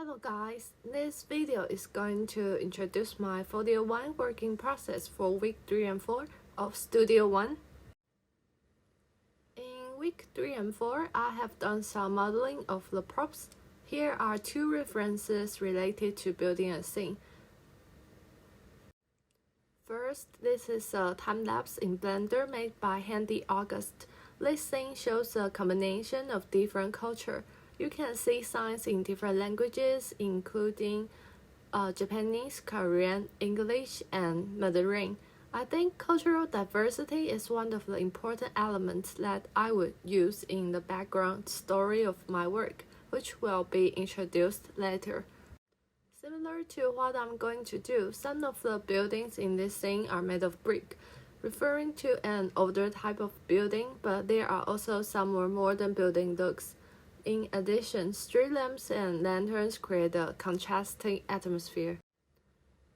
Hello guys, this video is going to introduce my Folio1 working process for week 3 and 4 of Studio One. In week 3 and 4, I have done some modeling of the props. Here are two references related to building a scene. First, this is a time-lapse in Blender made by Handy August. This scene shows a combination of different culture. You can see signs in different languages, including Japanese, Korean, English, and Mandarin. I think cultural diversity is one of the important elements that I would use in the background story of my work, which will be introduced later. Similar to what I'm going to do, some of the buildings in this scene are made of brick, referring to an older type of building, but there are also some more modern building looks. In addition, street lamps and lanterns create a contrasting atmosphere.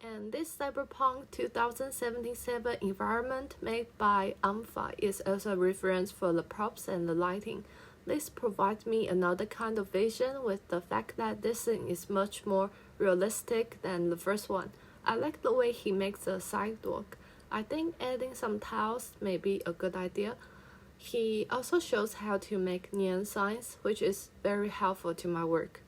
And this Cyberpunk 2077 environment made by Amphi is also a reference for the props and the lighting. This provides me another kind of vision with the fact that this scene is much more realistic than the first one. I like the way he makes the sidewalk. I think adding some tiles may be a good idea. He also shows how to make neon signs, which is very helpful to my work.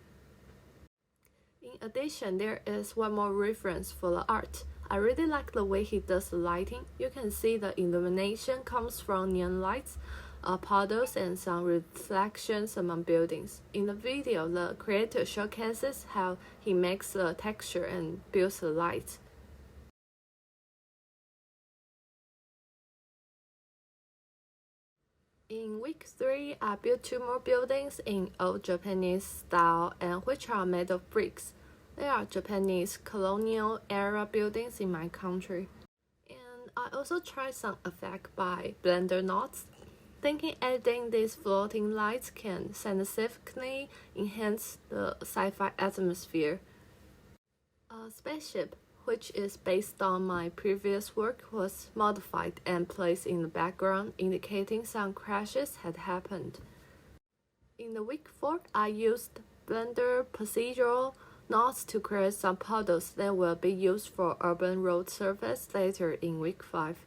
In addition, there is one more reference for the art. I really like the way he does the lighting. You can see the illumination comes from neon lights, puddles, and some reflections among buildings. In the video, the creator showcases how he makes the texture and builds the light. In week 3, I built two more buildings in old Japanese style and which are made of bricks. They are Japanese colonial era buildings in my country. And I also tried some effect by Blender knots, thinking adding these floating lights can significantly enhance the sci-fi atmosphere. A spaceship, which is based on my previous work, was modified and placed in the background, indicating some crashes had happened. In the week 4, I used Blender procedural knots to create some puddles that will be used for urban road surface later in week 5.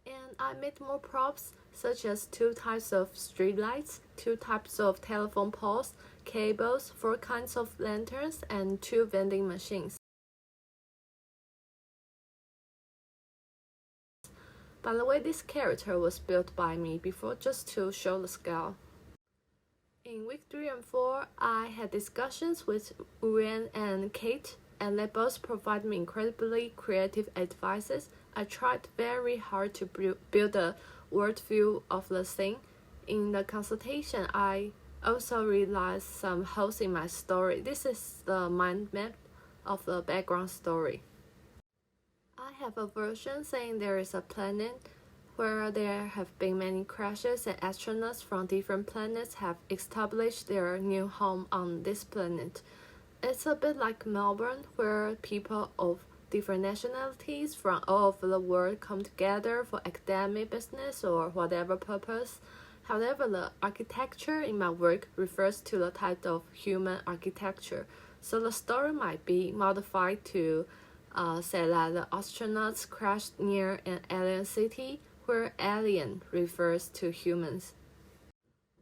And I made more props, such as 2 types of streetlights, 2 types of telephone poles, cables, 4 kinds of lanterns, and 2 vending machines. By the way, this character was built by me before just to show the scale. In week 3 and 4, I had discussions with Uyen and Kate, and they both provide me incredibly creative advices. I tried very hard to build a worldview of the scene. In the consultation, I also realized some holes in my story. This is the mind map of the background story. I have a version saying there is a planet where there have been many crashes and astronauts from different planets have established their new home on this planet. It's a bit like Melbourne, where people of different nationalities from all over the world come together for academic, business, or whatever purpose. However, the architecture in my work refers to the type of human architecture, so the story might be modified to say that the astronauts crashed near an alien city, where alien refers to humans.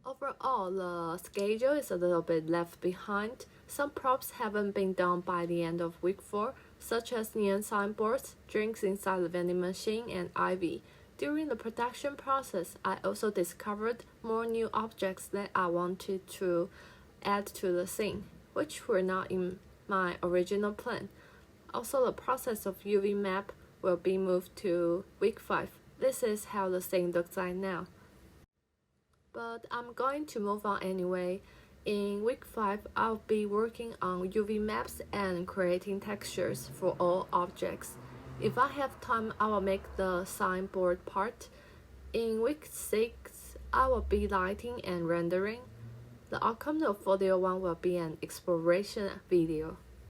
Overall, the schedule is a little bit left behind. Some props haven't been done by the end of week 4, such as neon signboards, drinks inside the vending machine, and ivy. During the production process, I also discovered more new objects that I wanted to add to the scene, which were not in my original plan. Also, the process of UV map will be moved to week 5. This is how the scene looks like now. But I'm going to move on anyway. In week 5, I'll be working on UV maps and creating textures for all objects. If I have time, I will make the signboard part. In week 6, I will be lighting and rendering. The outcome of Folio1 will be an exploration video.